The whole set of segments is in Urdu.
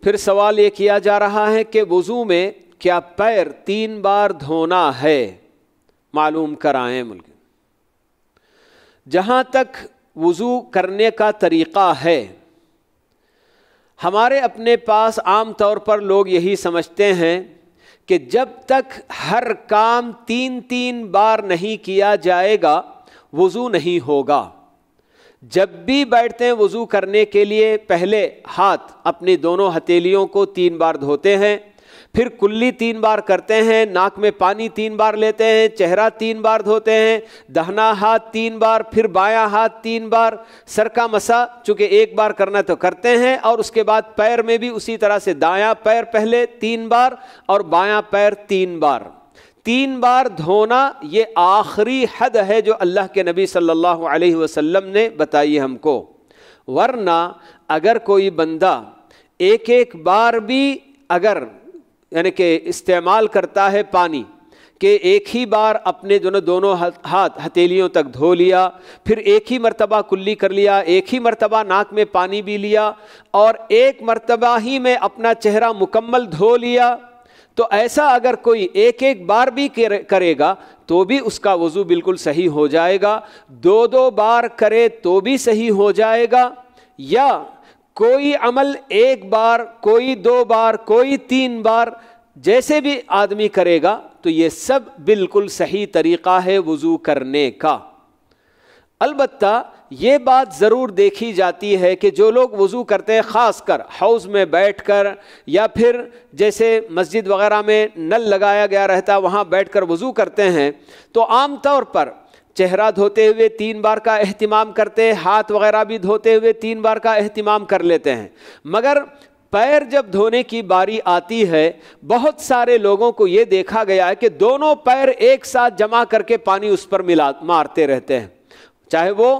پھر سوال یہ کیا جا رہا ہے کہ وضو میں کیا پیر 3 بار دھونا ہے؟ معلوم کرائیں ملک۔ جہاں تک وضو کرنے کا طریقہ ہے، ہمارے اپنے پاس عام طور پر لوگ یہی سمجھتے ہیں کہ جب تک ہر کام 3 بار نہیں کیا جائے گا وضو نہیں ہوگا۔ جب بھی بیٹھتے ہیں وضو کرنے کے لیے پہلے ہاتھ اپنی دونوں ہتھیلیوں کو 3 بار دھوتے ہیں، پھر کلی 3 بار کرتے ہیں، ناک میں پانی 3 بار لیتے ہیں، چہرہ 3 بار دھوتے ہیں، دہنا ہاتھ 3 بار، پھر بایاں ہاتھ 3 بار، سر کا مسا چونکہ 1 بار کرنا تو کرتے ہیں، اور اس کے بعد پیر میں بھی اسی طرح سے دایاں پیر پہلے 3 بار اور بایاں پیر 3 بار۔ 3 بار دھونا یہ آخری حد ہے جو اللہ کے نبی صلی اللہ علیہ وسلم نے بتائی ہم کو، ورنہ اگر کوئی بندہ ایک بار بھی اگر یعنی کہ استعمال کرتا ہے پانی، کہ ایک ہی بار اپنے دونوں ہاتھ ہتھیلیوں تک دھو لیا، پھر ایک ہی مرتبہ کلی کر لیا، ایک ہی مرتبہ ناک میں پانی بھی لیا، اور ایک مرتبہ ہی میں اپنا چہرہ مکمل دھو لیا، تو ایسا اگر کوئی ایک بار بھی کرے گا تو بھی اس کا وضو بالکل صحیح ہو جائے گا، 2 بار کرے تو بھی صحیح ہو جائے گا، یا کوئی عمل 1 بار، کوئی 2 بار، کوئی 3 بار، جیسے بھی آدمی کرے گا تو یہ سب بالکل صحیح طریقہ ہے وضو کرنے کا۔ البتہ یہ بات ضرور دیکھی جاتی ہے کہ جو لوگ وضو کرتے ہیں، خاص کر حوض میں بیٹھ کر، یا پھر جیسے مسجد وغیرہ میں نل لگایا گیا رہتا وہاں بیٹھ کر وضو کرتے ہیں، تو عام طور پر چہرہ دھوتے ہوئے 3 بار کا اہتمام کرتے، ہاتھ وغیرہ بھی دھوتے ہوئے 3 بار کا اہتمام کر لیتے ہیں، مگر پیر جب دھونے کی باری آتی ہے بہت سارے لوگوں کو یہ دیکھا گیا ہے کہ دونوں پیر ایک ساتھ جمع کر کے پانی اس پر مارتے رہتے ہیں، چاہے وہ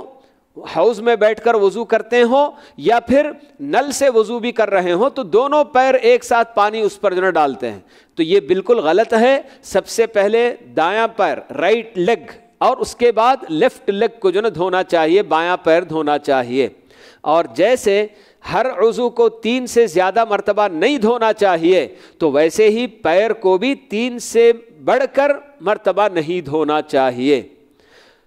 حوض میں بیٹھ کر وضو کرتے ہوں یا پھر نل سے وضو بھی کر رہے ہوں، تو دونوں پیر ایک ساتھ پانی اس پر ڈالتے ہیں، تو یہ بالکل غلط ہے۔ سب سے پہلے دایاں پیر، رائٹ لیگ، اور اس کے بعد لیفٹ لیگ کو دھونا چاہیے، بایاں پیر دھونا چاہیے، اور جیسے ہر عضو کو 3 سے زیادہ مرتبہ نہیں دھونا چاہیے تو ویسے ہی پیر کو بھی 3 سے بڑھ کر مرتبہ نہیں دھونا چاہیے۔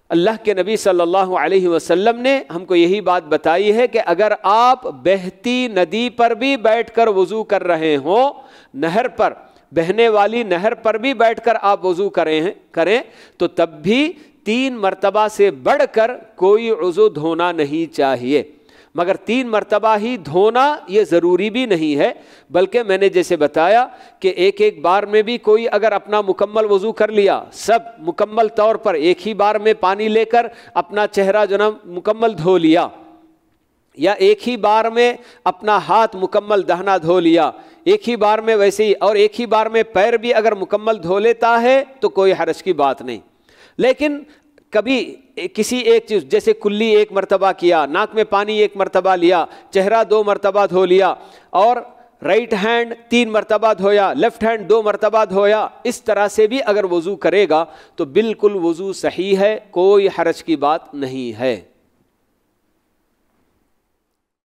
اللہ کے نبی صلی اللہ علیہ وسلم نے ہم کو یہی بات بتائی ہے کہ اگر آپ بہتی ندی پر بھی بیٹھ کر وضو کر رہے ہوں، نہر پر، بہنے والی نہر پر بھی بیٹھ کر آپ وضو کریں تو تب بھی 3 مرتبہ سے بڑھ کر کوئی عضو دھونا نہیں چاہیے، مگر 3 مرتبہ ہی دھونا یہ ضروری بھی نہیں ہے، بلکہ میں نے جیسے بتایا کہ ایک بار میں بھی کوئی اگر اپنا مکمل وضو کر لیا، سب مکمل طور پر ایک ہی بار میں پانی لے کر اپنا چہرہ مکمل دھو لیا، یا ایک ہی بار میں اپنا ہاتھ مکمل دہنا دھو لیا، ایک ہی بار میں ویسے ہی، اور ایک ہی بار میں پیر بھی اگر مکمل دھو لیتا ہے تو کوئی حرج کی بات نہیں، لیکن کبھی کسی ایک چیز جیسے کلی 1 مرتبہ کیا، ناک میں پانی 1 مرتبہ لیا، چہرہ 2 مرتبہ دھو لیا، اور رائٹ ہینڈ 3 مرتبہ دھویا، لیفٹ ہینڈ 2 مرتبہ دھویا، اس طرح سے بھی اگر وضو کرے گا تو بالکل وضو صحیح ہے، کوئی حرج کی بات نہیں ہے۔